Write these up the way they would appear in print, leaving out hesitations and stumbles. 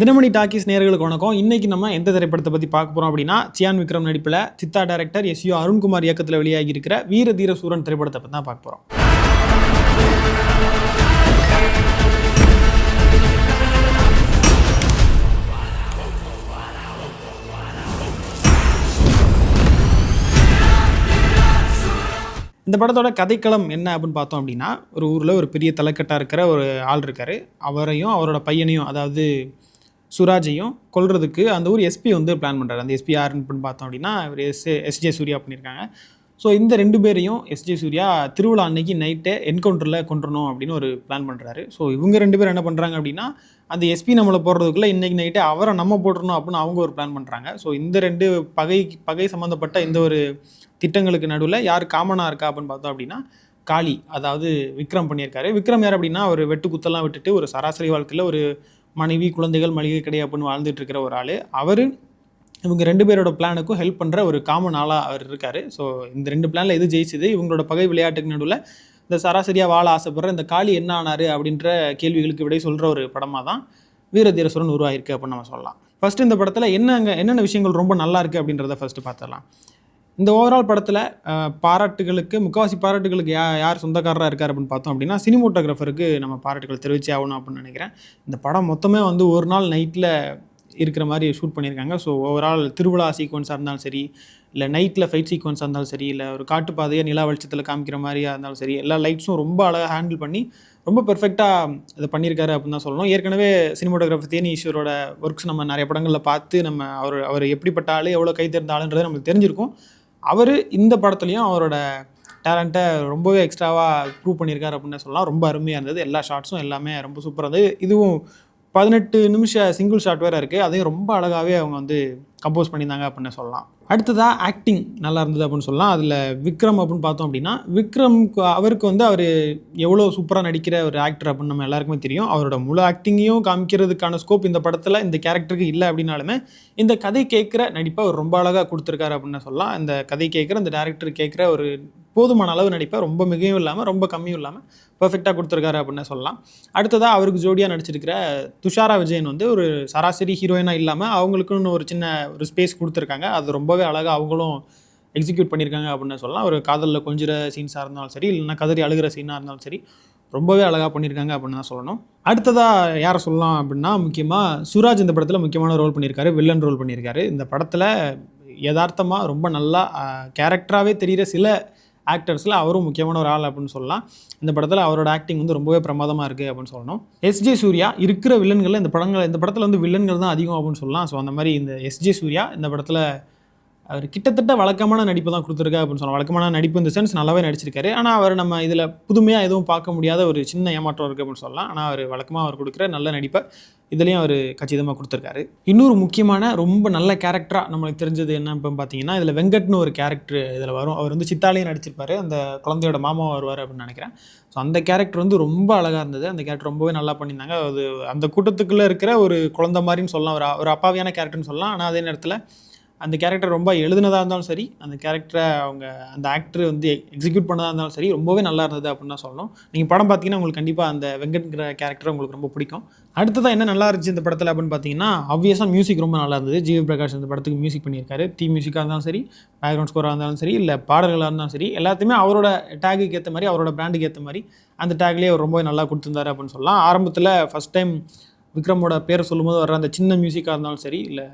Dinamani talkies நேயர்களுக்கு வணக்கம். இன்னைக்கு நம்ம எந்த திரைப்படத்தை பற்றி பார்க்க போகிறோம் அப்படின்னா, சியான் விக்ரம் நடிப்பில் சித்தா டைரக்டர் எஸ்யு அருண்குமார் இயக்கத்தில் வெளியாகி இருக்கிற வீர தீர சூரன் திரைப்படத்தை பற்றி தான் பார்க்க போகிறோம். இந்த படத்தோட கதைக்களம் என்ன அப்படின்னு பார்த்தோம் அப்படின்னா, ஒரு ஊரில் ஒரு பெரிய தலைக்கட்டாக இருக்கிற ஒரு ஆள் இருக்கார். அவரையும் அவரோட பையனையும், அதாவது சுராஜையும் கொல்றதுக்கு அந்த ஊர் எஸ்பி வந்து பிளான் பண்ணுறாரு. அந்த எஸ்பி யாருன்னு பார்த்தோம் அப்படின்னா, இவர் எஸ்ஜே சூர்யா பண்ணியிருக்காங்க. ஸோ இந்த 2 பேரையும் எஸ்ஜே சூர்யா திருவிழா அன்னைக்கு நைட்டே என்கவுண்டரில் கொன்றணும் அப்படின்னு ஒரு பிளான் பண்ணுறாரு. ஸோ இவங்க 2 பேரும் என்ன பண்ணுறாங்க அப்படின்னா, அந்த எஸ்பி நம்மளை போடுறதுக்குள்ளே இன்றைக்கி நைட்டே அவரை நம்ம போட்டுறணும் அப்படின்னு அவங்க ஒரு பிளான் பண்ணுறாங்க. ஸோ இந்த 2 பகை சம்மந்தப்பட்ட இந்த ஒரு திட்டங்களுக்கு நடுவில் யார் காமனாக இருக்கா அப்படின்னு பார்த்தோம் அப்படின்னா, காளி, அதாவது விக்ரம் பண்ணியிருக்காரு. விக்ரம் யார் அப்படின்னா, ஒரு வெட்டு குத்தெல்லாம் விட்டுட்டு ஒரு சராசரி வாழ்க்கையில் ஒரு மனைவி, குழந்தைகள், மளிகை கடை அப்படின்னு வாழ்ந்துட்டு இருக்கிற ஒரு ஆள். அவர் இவங்க 2 பேரோட பிளானுக்கும் ஹெல்ப் பண்ணுற ஒரு காமன் ஆளாக அவர் இருக்கார். ஸோ இந்த 2 பிளானில் எது ஜெயிச்சுது, இவங்களோட பகை விளையாட்டுக்கு நடுவில் இந்த சராசரியாக வாழ ஆசைப்படுற இந்த காளி என்ன ஆனார் அப்படின்ற கேள்விகளுக்கு விடை சொல்கிற ஒரு படமாக தான் வீரதீர சூரன் உருவாயிருக்கு அப்படின்னு நம்ம சொல்லலாம். ஃபஸ்ட்டு இந்த படத்தில் என்னென்ன விஷயங்கள் ரொம்ப நல்லா இருக்குது அப்படின்றத ஃபஸ்ட்டு பார்த்துடலாம். இந்த ஓவரால் படத்தில் பாராட்டுகளுக்கு முக்கால்வாசி பாராட்டுகளுக்கு யார் சொந்தக்காரராக இருக்கார் அப்படின்னு பார்த்தோம் அப்படின்னா, சினிமோட்டோகிராஃபருக்கு நம்ம பாராட்டுகள் தெரிவிச்சே ஆகணும் அப்படின்னு நினைக்கிறேன். இந்த படம் மொத்தமே வந்து ஒரு நாள் நைட்டில் இருக்கிற மாதிரி ஷூட் பண்ணியிருக்காங்க. ஸோ ஓவரால் திருவிழா சீக்வன்ஸாக இருந்தாலும் சரி, இல்லை நைட்டில் ஃபைட் சீக்வன்ஸாக இருந்தாலும் சரி, இல்லை ஒரு காட்டுப்பாதையை நிலா வெளிச்சத்தில் காமிக்கிற மாதிரியாக இருந்தாலும் சரி, எல்லா லைட்ஸும் ரொம்ப அழகாக ஹேண்டில் பண்ணி ரொம்ப பெர்ஃபெக்டாக இதை பண்ணியிருக்காரு அப்படின்னு தான் சொல்லணும். ஏற்கனவே சினிமோட்டோகிராஃபர் தேனி ஈஸ்வரோட ஒர்க்ஸ் நம்ம நிறைய படங்களில் பார்த்து நம்ம அவர் எப்படிப்பட்ட ஆள், எவ்வளோ கை தேர்ந்த ஆளுன்றது நமக்கு தெரிஞ்சிருக்கும். அவர் இந்த படத்துலையும் அவரோட டேலண்ட்டை ரொம்பவே எக்ஸ்ட்ராவாக ப்ரூவ் பண்ணியிருக்காரு அப்படின்னு சொல்லலாம். ரொம்ப அருமையாக இருந்தது. எல்லா ஷாட்ஸும் எல்லாமே ரொம்ப சூப்பராக இருந்தது. இதுவும் 18 நிமிஷம் சிங்கிள் ஷாட் வேறு இருக்குது. அதையும் ரொம்ப அழகாகவே அவங்க வந்து கம்போஸ் பண்ணியிருந்தாங்க அப்படின்னு சொல்லலாம். அடுத்ததாக ஆக்டிங் நல்லா இருந்தது அப்படின்னு சொல்லலாம். அதில் விக்ரம் அப்படின்னு பார்த்தோம் அப்படின்னா, அவருக்கு வந்து அவர் எவ்வளோ சூப்பராக நடிக்கிற ஒரு ஆக்டர் அப்படின்னு நம்ம எல்லாருக்குமே தெரியும். அவரோட முழு ஆக்டிங்கையும் காமிக்கிறதுக்கான ஸ்கோப் இந்த படத்தில் இந்த கேரக்டருக்கு இல்லை அப்படின்னாலுமே, இந்த கதை கேட்குற நடிப்பை அவர் ரொம்ப அழகாக கொடுத்துருக்காரு அப்படின்னு சொல்லலாம். இந்த கதை கேட்குற இந்த டேரக்டர் கேட்குற ஒரு போதுமான அளவு நடிப்பை ரொம்ப மிகவும் இல்லாமல் ரொம்ப கம்மியும் இல்லாமல் பர்ஃபெக்டாக கொடுத்துருக்காரு அப்படின்னு சொல்லலாம். அடுத்ததாக அவருக்கு ஜோடியாக நடிச்சிருக்கிற துஷாரா விஜயன் வந்து ஒரு சராசரி ஹீரோயினாக இல்லாமல் அவங்களுக்குன்னு ஒரு சின்ன ஒரு ஸ்பேஸ் கொடுத்துருக்காங்க. அது ரொம்பவே அழகாக அவங்களும் எக்ஸிக்யூட் பண்ணியிருக்காங்க அப்படின்னு சொல்லலாம். ஒரு காதலில் கொஞ்சிற சீன்ஸாக இருந்தாலும் சரி, இல்லைன்னா கதறி அழுகிற சீனாக இருந்தாலும் சரி, ரொம்பவே அழகாக பண்ணியிருக்காங்க அப்படின்னு தான் சொல்லணும். அடுத்ததாக யாரை சொல்லலாம் அப்படின்னா, முக்கியமாக சுராஜ் இந்த படத்தில் முக்கியமான ரோல் பண்ணியிருக்காரு, வில்லன் ரோல் பண்ணியிருக்காரு. இந்த படத்தில் யதார்த்தமாக ரொம்ப நல்லா கேரக்டராகவே தெரிகிற சில ஆக்டர்ஸில் அவரும் முக்கியமான ஒரு ஆள் அப்படின்னு சொல்லலாம். இந்த படத்தில் அவரோட ஆக்டிங் வந்து ரொம்பவே பிரமாதமாக இருக்குது அப்படின்னு சொல்லணும். எஸ்ஜே சூர்யா இருக்கிற வில்லன்களில் இந்த படத்தில் வந்து வில்லன்கள் தான் அதிகம் அப்படின்னு சொல்லலாம். ஸோ அந்த மாதிரி இந்த எஸ்ஜே சூர்யா இந்த படத்தில் அவர் கிட்டத்தட்ட வழக்கமான நடிப்பு தான் கொடுத்துருக்காரு அப்படின்னு சொல்லலாம். வழக்கமான நடிப்பு இந்த சென்ஸ் நல்லாவே நடிச்சிருக்காரு. ஆனால் அவர் நம்ம இதில் புதுமையாக எதுவும் பார்க்க முடியாத ஒரு சின்ன ஏமாற்றம் இருக்குது அப்படின்னு சொல்லலாம். ஆனால் அவர் வழக்கமாக அவர் கொடுக்குற நல்ல நடிப்பை இதுலேயும் அவர் கச்சிதமாக கொடுத்துருக்காரு. இன்னொரு முக்கியமான ரொம்ப நல்ல கேரக்டராக நம்மளுக்கு தெரிஞ்சது என்ன இப்போ பார்த்தீங்கன்னா, இதில் வெங்கட்னு ஒரு கேரக்டர் இதில் வரும். அவர் வந்து சித்தாலையும் நடிச்சிருப்பார். அந்த குழந்தையோட மாமாவை வருவார் அப்படின்னு நினைக்கிறேன். ஸோ அந்த கேரக்டர் வந்து ரொம்ப அழகாக இருந்தது. அந்த கேரக்டர் ரொம்பவே நல்லா பண்ணியிருந்தாங்க. அது அந்த கூட்டத்துக்குள்ளே இருக்கிற ஒரு குழந்தை மாதிரின்னு சொல்லலாம், ஒரு அப்பாவியான கேரக்டர்னு சொல்லலாம். ஆனால் அதே நேரத்தில் அந்த கேரக்டர் ரொம்ப எழுதுனதாக இருந்தாலும் சரி, அந்த கேரக்டரை அவங்க அந்த ஆக்டர் வந்து எக்ஸிக்யூட் பண்ணதாக இருந்தாலும் சரி, ரொம்பவே நல்லா இருந்தது அப்படின்னு தான் சொல்லணும். நீங்கள் படம் பார்த்தீங்கன்னா உங்களுக்கு கண்டிப்பாக அந்த வெங்கட்ங்கிற கேரக்டர் உங்களுக்கு ரொம்ப பிடிக்கும். அடுத்ததாக என்ன நல்லா இருந்துச்சு இந்த படத்தில் அப்படின்னு பார்த்தீங்கன்னா, ஆப்வியஸாக மியூசிக் ரொம்ப நல்லா இருந்தது. ஜிவி பிரகாஷ் இந்த படத்துக்கு மியூசிக் பண்ணியிருக்காரு. மியூசிக்காக இருந்தாலும் சரி, பேக்ரவுண்ட் ஸ்கோராக இருந்தாலும் சரி, இல்லை பாடல்களாக இருந்தாலும் சரி, எல்லாத்தையுமே அவரோட டேகுக்கு ஏற்ற மாதிரி, அவரோட பிராண்டுக்கு ஏற்ற மாதிரி அந்த டேக்லேயே அவர் ரொம்பவே நல்லா கொடுத்துருந்தாரு அப்படின்னு சொல்லலாம். ஆரம்பத்தில் ஃபஸ்ட் டைம் விக்ரமோட பேரை சொல்லும்போது வர்ற அந்த சின்ன மியூசிக்காக இருந்தாலும் சரி, இல்லை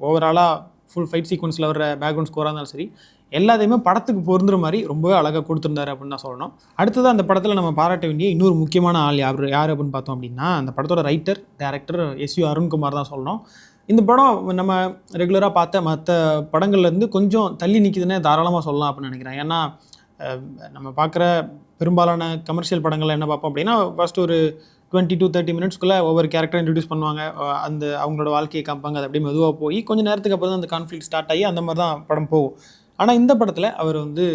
ஓவராலாக ஃபுல் ஃபைட் சீக்வன்ஸில் வர பேக்ரவுண்ட் ஸ்கோராக இருந்தாலும் சரி, எல்லாத்தையுமே படத்துக்கு பொருந்துற மாதிரி ரொம்பவே அழகாக கொடுத்துருந்தாரு அப்படின்னு தான் சொல்லணும். அடுத்தது அந்த படத்தில் நம்ம பாராட்ட வேண்டிய இன்னொரு முக்கியமான ஆள் யார் அப்படின்னு பார்த்தோம் அப்படின்னா, அந்த படத்தோட ரைட்டர் டைரக்டர் எஸ்யு அருண்குமார் தான் சொல்லணும். இந்த படம் நம்ம ரெகுலராக பார்த்த மற்ற படங்கள்லேருந்து கொஞ்சம் தள்ளி நிற்கிதுன்னே தாராளமாக சொல்லலாம் அப்படின்னு நினைக்கிறேன். ஏன்னா நம்ம பார்க்குற பெரும்பாலான கமர்ஷியல் படங்களில் என்ன பார்ப்போம் அப்படின்னா, ஃபஸ்ட்டு ஒரு 20 to 30 மினிட்ஸ்க்குள்ளே ஒவ்வொரு கேரக்டரை இன்ட்ரடியூஸ் பண்ணுவாங்க. அந்த அவங்களோட வாழ்க்கையை காமிப்பாங்க. அது அப்படியே மெதுவாக போய் கொஞ்சம் நேரத்துக்கு அப்புறம் தான் அந்த கான்ஃப்ளிக்ட் ஸ்டார்ட் ஆகி அந்த மாதிரி தான் படம் போகும். ஆனால் இந்த படத்தில் அவர் வந்து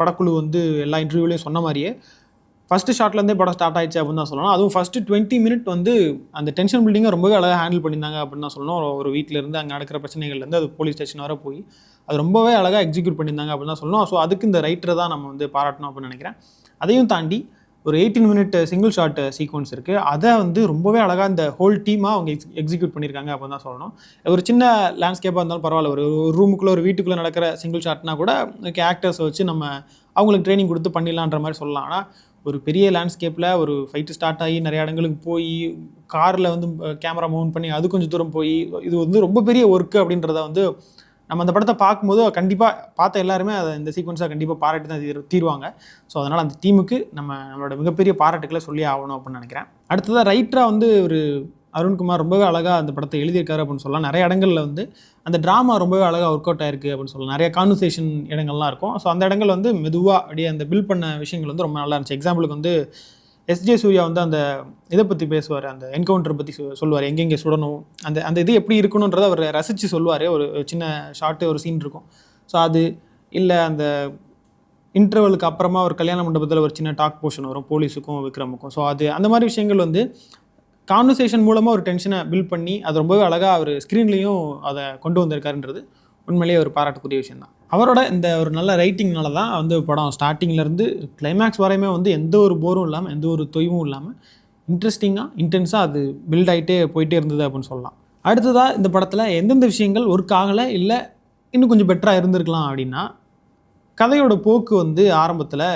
படக்குழு வந்து எல்லா இன்டர்வியூலையும் சொன்ன மாதிரியே ஃபஸ்ட்டு ஷாட்லேருந்தே படம் ஸ்டார்ட் ஆயிடுச்சு அப்படின்னு தான் சொல்லணும். அதுவும் ஃபஸ்ட்டு 20 மினிட் வந்து அந்த டென்ஷன் பில்டிங்கை ரொம்பவே அழகாக ஹேண்டில் பண்ணியிருந்தாங்க அப்படின்னு தான் சொல்லணும். ஒரு வீட்டிலேருந்து அங்கே நடக்கிற பிரச்சனைகள்லேருந்து அது போலீஸ் ஸ்டேஷன் வர போய் அது ரொம்பவே அழகாக எக்ஸிக்யூட் பண்ணியிருந்தாங்க அப்படின்னு தான் சொல்லணும். ஸோ அதுக்கு இந்த ரைட்டரை தான் நம்ம வந்து பாராட்டணும் அப்படின்னு நினைக்கிறேன். அதையும் தாண்டி ஒரு 18 மினிட் சிங்கிள் ஷாட் சீக்வன்ஸ் இருக்குது. அதை வந்து ரொம்பவே அழகாக இந்த ஹோல் டீமாக அவங்க எக்ஸிக்யூட் பண்ணியிருக்காங்க அப்படின்னு தான் சொல்லணும். ஒரு சின்ன லேண்ட்ஸ்கேப்பாக இருந்தாலும் பரவாயில்ல, ஒரு ரூமுக்குள்ளே ஒரு வீட்டுக்குள்ளே நடக்கிற சிங்கிள் ஷாட்னா கூட ஆக்டர்ஸை வச்சு நம்ம அவங்களுக்கு ட்ரைனிங் கொடுத்து பண்ணிடலான்ற மாதிரி சொல்லலாம். ஆனால் ஒரு பெரிய லேண்ட்ஸ்கேப்பில் ஒரு ஃபைட்டு ஸ்டார்ட் ஆகி நிறைய இடங்களுக்கு போய் காரில் வந்து கேமரா மவுண்ட் பண்ணி அது கொஞ்சம் தூரம் போய் இது வந்து ரொம்ப பெரிய ஒர்க்கு அப்படின்றத வந்து நம்ம அந்த படத்தை பார்க்கும்போது கண்டிப்பாக பார்த்த எல்லாருமே அதை இந்த சீக்வன்ஸாக கண்டிப்பாக பாராட்டி தான் தீருவாங்க. ஸோ அதனால் அந்த டீமுக்கு நம்மளோட மிகப்பெரிய பாராட்டுக்களை சொல்லி ஆகணும் அப்படின்னு நினைக்கிறேன். அடுத்ததாக ரைட்டராக வந்து ஒரு அருண்குமார் ரொம்பவே அழகாக அந்த படத்தை எழுதியிருக்காரு அப்படின்னு சொல்லலாம். நிறைய இடங்களில் வந்து அந்த ட்ராமா ரொம்பவே அழகாக ஒர்க் அவுட் ஆயிருக்கு அப்படின்னு சொல்லலாம். நிறைய கான்வர்சேஷன் இடங்கள்லாம் இருக்கும். ஸோ அந்த இடங்கள் வந்து மெதுவாக அப்படியே அந்த பில்ட் பண்ண விஷயங்கள் வந்து ரொம்ப நல்லா இருந்துச்சு. எக்ஸாம்பிளுக்கு வந்து எஸ்ஜே சூர்யா வந்து அந்த இதை பற்றி பேசுவார், அந்த என்கவுண்டர் பற்றி சொல்லுவார், எங்கெங்கே சுடணும், அந்த இது எப்படி இருக்கணுன்றதை அவர் ரசித்து சொல்லுவார். ஒரு சின்ன ஷார்ட்டு ஒரு சீன் இருக்கும். ஸோ அது இல்லை அந்த இன்டர்வலுக்கு அப்புறமா ஒரு கல்யாண மண்டபத்தில் ஒரு சின்ன டாக் போர்ஷன் வரும் போலீஸுக்கும் விக்ரமுக்கும். ஸோ அது அந்த மாதிரி விஷயங்கள் வந்து கான்வர்சேஷன் மூலமாக ஒரு டென்ஷனை பில்ட் பண்ணி அது ரொம்பவே அழகாக அவர் ஸ்க்ரீன்லேயும் அதை கொண்டு வந்திருக்காருன்றது உண்மையிலேயே ஒரு பாராட்டக்கூடிய விஷயம் தான். அவரோட இந்த ஒரு நல்ல ரைட்டிங்னால தான் வந்து படம் ஸ்டார்டிங்லேருந்து கிளைமேக்ஸ் வரையுமே வந்து எந்த ஒரு போரும் இல்லாமல் எந்த ஒரு தொய்வும் இல்லாமல் இன்ட்ரெஸ்டிங்காக இன்டென்ஸாக அது பில்ட் ஆகிட்டே போயிட்டே இருந்தது அப்படின்னு சொல்லலாம். அடுத்ததாக இந்த படத்தில் எந்தெந்த விஷயங்கள் ஒர்க் ஆகலை இல்லை இன்னும் கொஞ்சம் பெட்டராக இருந்திருக்கலாம் அப்படின்னா, கதையோட போக்கு வந்து ஆரம்பத்தில்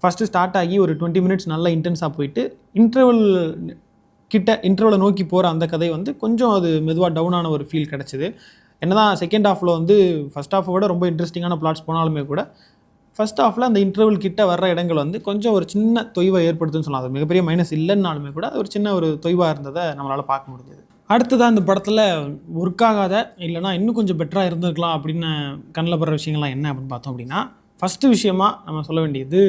ஃபஸ்ட்டு ஸ்டார்ட் ஆகி ஒரு 20 மினிட்ஸ் நல்லா இன்டென்ஸாக போயிட்டு இன்டர்வலை நோக்கி போகிற அந்த கதை வந்து கொஞ்சம் அது மெதுவாக டவுனான ஒரு ஃபீல் கிடச்சிது. என்னதான் செகண்ட் ஹாஃபில் வந்து ஃபஸ்ட் ஹாஃபை விட ரொம்ப இன்ட்ரெஸ்டிங்கான பிளாட்ஸ் போனாலுமே கூட ஃபஸ்ட் ஹாஃபில் அந்த இன்டர்வல் கிட்ட வர்ற இடங்கள் வந்து கொஞ்சம் ஒரு சின்ன தொய்வை ஏற்படுத்துன்னு சொல்லலாம். அது மிகப்பெரிய மைனஸ் இல்லைன்னாலுமே கூட ஒரு சின்ன ஒரு தொய்வாக இருந்ததை நம்மளால் பார்க்க முடிஞ்சது. அடுத்ததான் இந்த படத்தில் ஒர்க் ஆகாத இல்லைனா இன்னும் கொஞ்சம் பெட்டராக இருந்திருக்கலாம் அப்படின்னு கண்ணில் படுற விஷயங்கள்லாம் என்ன அப்படின்னு பார்த்தோம் அப்படின்னா, ஃபஸ்ட்டு விஷயமாக நம்ம சொல்ல வேண்டியது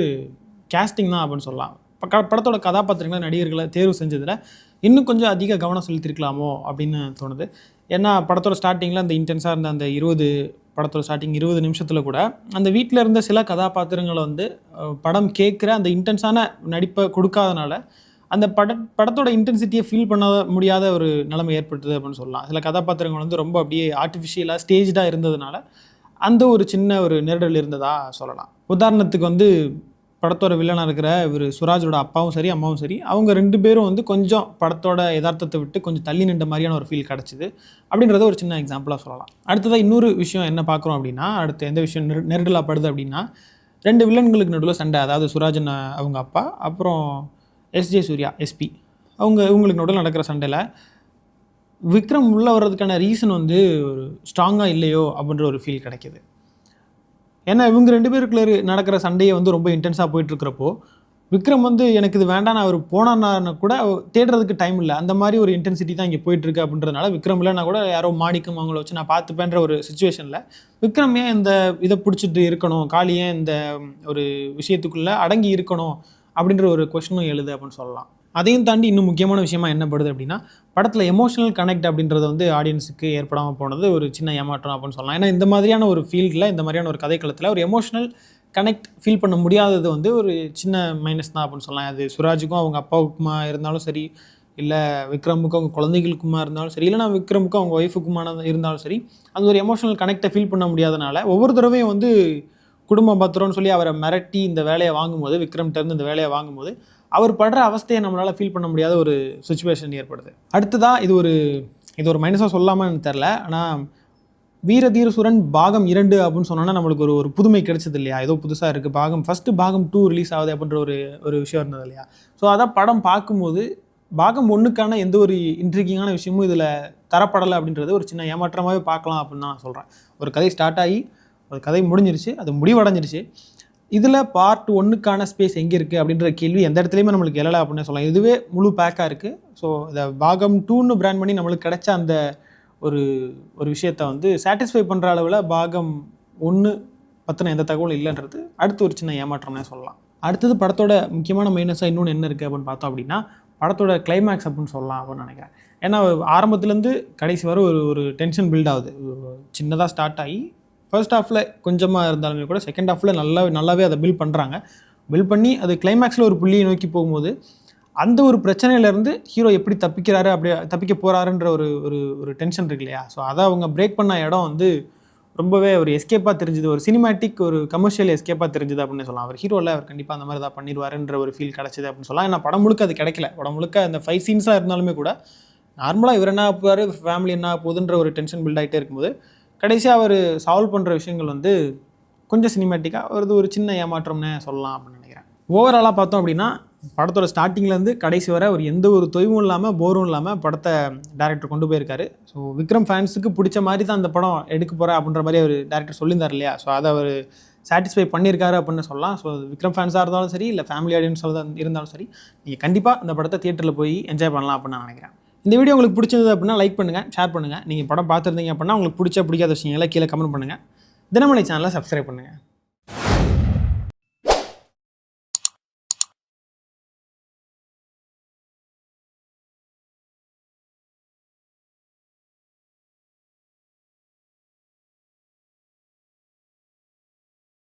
கேஸ்டிங் தான் அப்படின்னு சொல்லலாம். படத்தோட கதாபாத்திரங்களை நடிகர்களை தேர்வு செஞ்சதில் இன்னும் கொஞ்சம் அதிக கவனம் செலுத்திருக்கலாமோ அப்படின்னு தோணுது. ஏன்னா படத்தோட ஸ்டார்டிங்கில் அந்த இன்டென்ஸாக இருந்த அந்த 20 நிமிஷத்தில் கூட அந்த வீட்டில் இருந்த சில கதாபாத்திரங்களை வந்து படம் கேட்குற அந்த இன்டென்ஸான நடிப்பை கொடுக்காதனால அந்த படத்தோட இன்டென்சிட்டியை ஃபீல் பண்ண முடியாத ஒரு நிலைமை ஏற்படுத்துது அப்படின்னு சொல்லலாம். சில கதாபாத்திரங்கள் வந்து ரொம்ப அப்படியே ஆர்டிஃபிஷியலாக ஸ்டேஜாக இருந்ததுனால அந்த ஒரு சின்ன ஒரு நெருடல் இருந்ததாக சொல்லலாம். உதாரணத்துக்கு வந்து படத்தோட வில்லனாக இருக்கிற இவர் சுராஜோட அப்பாவும் சரி அம்மாவும் சரி, அவங்க 2 பேரும் வந்து கொஞ்சம் படத்தோட யதார்த்தத்தை விட்டு கொஞ்சம் தள்ளி நின்ற மாதிரியான ஒரு ஃபீல் கிடச்சிது அப்படின்றத ஒரு சின்ன எக்ஸாம்பிளாக சொல்லலாம். அடுத்ததாக இன்னொரு விஷயம் என்ன பார்க்குறோம் அப்படின்னா, அடுத்து எந்த விஷயம் நெருடலாக படுது அப்படின்னா, 2 வில்லன்களுக்கு நடுவில் சண்டை. அதாவது சுராஜன் அவங்க அப்பா, அப்புறம் எஸ்ஜே சூர்யா எஸ்பி, இவங்களுக்கு நடுவில் நடக்கிற சண்டையில் விக்ரம் உள்ளே வர்றதுக்கான ரீசன் வந்து ஒரு ஸ்ட்ராங்காக இல்லையோ அப்படின்ற ஒரு ஃபீல் கிடைக்கிது. ஏன்னா இவங்க 2 பேருக்குள்ள நடக்கிற சண்டையை வந்து ரொம்ப இன்டென்ஸாக போயிட்டுருக்கிறப்போ விக்ரம் வந்து எனக்கு இது வேண்டாம் அவர் போனான்னு கூட தேடுறதுக்கு டைம் இல்லை. அந்த மாதிரி ஒரு இன்டென்சிட்டி தான் இங்கே போயிட்டுருக்கு அப்படின்றதுனால விக்ரம் இல்லைனா கூட யாரோ மாணிக்கம் அவங்கள வச்சு நான் பார்த்துப்பேன்ற ஒரு சுச்சுவேஷனில் விக்ரம் ஏன் இந்த இதை பிடிச்சிட்டு இருக்கணும், காளி ஏன் இந்த ஒரு விஷயத்துக்குள்ளே அடங்கி இருக்கணும் அப்படின்ற ஒரு கொஸ்டினும் எழுது அப்படின்னு சொல்லலாம். அதையும் தாண்டி இன்னும் முக்கியமான விஷயமா என்ன படுது அப்படின்னா, படத்தில் எமோஷனல் கனெக்ட் அப்படின்றது வந்து ஆடியன்ஸுக்கு ஏற்படாமல் போனது ஒரு சின்ன ஏமாற்றம் அப்படின்னு சொல்லலாம். ஏன்னா இந்த மாதிரியான ஒரு ஃபீல்டில் இந்த மாதிரியான ஒரு கதைக்களத்தில் ஒரு எமோஷனல் கனெக்ட் ஃபீல் பண்ண முடியாதது வந்து ஒரு சின்ன மைனஸ் தான் அப்படின்னு சொல்லலாம். அது சுராஜுக்கும் அவங்க அப்பாவுக்குமா இருந்தாலும் சரி, இல்லை விக்ரமுக்கும் அவங்க குழந்தைகளுக்குமா இருந்தாலும் சரி, இல்லைனா விக்ரமுக்கும் அவங்க ஒய்ஃபுக்குமான இருந்தாலும் சரி, அந்த ஒரு எமோஷனல் கனெக்டை ஃபீல் பண்ண முடியாதனால ஒவ்வொரு தடவையும் வந்து குடும்பம் பத்திரம்னு சொல்லி அவரை மிரட்டி இந்த வேலையை வாங்கும்போது, விக்ரம்கிட்டருந்து இந்த வேலையை வாங்கும்போது அவர் படுற அவஸ்தையை நம்மளால் ஃபீல் பண்ண முடியாத ஒரு சுச்சுவேஷன் ஏற்படுது. அடுத்ததாக இது ஒரு மைனஸாக சொல்லாமல் எனக்கு தெரில. ஆனால் வீரதீர சூரன் பாகம் 2 அப்படின்னு சொன்னோன்னா நம்மளுக்கு ஒரு புதுமை கிடைச்சது இல்லையா, ஏதோ புதுசாக இருக்குது. ஃபஸ்ட்டு பாகம் 2 ரிலீஸ் ஆகுது அப்படின்ற ஒரு விஷயம் இருந்தது இல்லையா. ஸோ அதான் படம் பார்க்கும்போது பாகம் 1க்கான எந்த ஒரு இன்ட்ரிகிங்கான விஷயமும் இதில் தரப்படலை அப்படின்றது ஒரு சின்ன ஏமாற்றமாகவே பார்க்கலாம் அப்படின்னு நான் சொல்கிறேன். ஒரு கதை ஸ்டார்ட் ஆகி ஒரு கதை முடிஞ்சிருச்சு, அது முடிவடைஞ்சிருச்சு. இதில் பார்ட் 1க்கான ஸ்பேஸ் எங்கே இருக்குது அப்படின்ற கேள்வி எந்த இடத்துலையுமே நம்மளுக்கு எழலை அப்படின்னு சொல்லலாம். இதுவே முழு பேக்காக இருக்குது. ஸோ இதை பாகம் 2ன்னு பிராண்ட் பண்ணி நம்மளுக்கு கிடைச்ச அந்த ஒரு விஷயத்தை வந்து சாட்டிஸ்ஃபை பண்ணுற அளவில் பாகம் 1 பற்றின எந்த தகவலும் இல்லைன்றது அடுத்து ஒரு சின்ன ஏமாற்றம்னே சொல்லலாம். அடுத்தது படத்தோட முக்கியமான மைனஸாக இன்னொன்று என்ன இருக்குது அப்படின்னு பார்த்தோம் அப்படின்னா, படத்தோட கிளைமேக்ஸ் அப்படின்னு சொல்லலாம் அப்படின்னு நினைக்கிறேன். ஏன்னா ஆரம்பத்துலேருந்து கடைசி வரை ஒரு டென்ஷன் பில்ட் ஆகுது. சின்னதாக ஸ்டார்ட் ஆகி ஃபர்ஸ்ட் ஹாஃபில் கொஞ்சமாக இருந்தாலுமே கூட செகண்ட் ஹாஃபில் நல்லாவே அதை பில்ட் பண்ணுறாங்க. பில்ட் பண்ணி அது கிளைமேக்ஸில் ஒரு புள்ளியை நோக்கி போகும்போது அந்த ஒரு பிரச்சனையிலேருந்து ஹீரோ எப்படி தப்பிக்க போகிறாருன்ற ஒரு டென்ஷன் இருக்கு இல்லையா. ஸோ அதை அவங்க பிரேக் பண்ண இடம் வந்து ரொம்பவே ஒரு எஸ்கேப்பாக தெரிஞ்சுது, ஒரு சினிமேட்டிக் ஒரு கமர்ஷியல் எஸ்கேப்பாக தெரிஞ்சுது அப்படின்னு சொல்லலாம். அவர் ஹீரோவில் அவர் கண்டிப்பாக அந்த மாதிரி தான் பண்ணிடுவாருன்ற ஒரு ஃபீல் கிடச்சிது அப்படின்னு சொல்லலாம். ஏன்னா படம் முழுக்க அது கிடைக்கல. படம் முழுக்க அந்த 5 சீன்ஸாக இருந்தாலுமே கூட நார்மலாக இவர் என்ன ஆகுவார், ஃபேமிலி என்ன போகுதுன்ற ஒரு டென்ஷன் பில்ட் ஆகிட்டே இருக்கும்போது கடைசியாக அவர் சால்வ் பண்ணுற விஷயங்கள் வந்து கொஞ்சம் சினிமேட்டிக்காக வருது, ஒரு சின்ன ஏமாற்றம்னு சொல்லலாம் அப்படின்னு நினைக்கிறேன். ஓவராலாக பார்த்தோம் அப்படின்னா படத்தோட ஸ்டார்டிங்லேருந்து கடைசி வரை ஒரு எந்த ஒரு தொய்வும் இல்லாமல் போரும் இல்லாமல் படத்தை டேரக்டர் கொண்டு போயிருக்காரு. ஸோ விக்ரம் ஃபேன்ஸுக்கு பிடிச்ச மாதிரி தான் அந்த படம் எடுக்க போகிறேன் அப்படின்ற மாதிரி அவர் டேரக்டர் சொல்லியிருந்தார் இல்லையா. ஸோ அதை அவர் சாட்டிஸ்ஃபை பண்ணியிருக்காரு அப்படின்னு சொல்லலாம். ஸோ விக்ரம் ஃபேன்ஸாக இருந்தாலும் சரி, இல்லை ஃபேமிலி ஆடியன்ஸாக இருந்தாலும் சரி, நீங்கள் கண்டிப்பாக அந்த படத்தை தியேட்டரில் போய் என்ஜாய் பண்ணலாம் அப்படின்னு நான் நினைக்கிறேன். இந்த வீடியோ உங்களுக்கு பிடிச்சது அப்படின்னா லைக் பண்ணுங்கள், ஷேர் பண்ணுங்கள். நீங்கள் படம் பார்த்துருந்தீங்க அப்படின்னா உங்களுக்கு பிடிக்காத விஷயங்களை கீழே கமெண்ட் பண்ணுங்கள். தினமணி சேனலை சப்ஸ்கிரைப் பண்ணுங்கள்.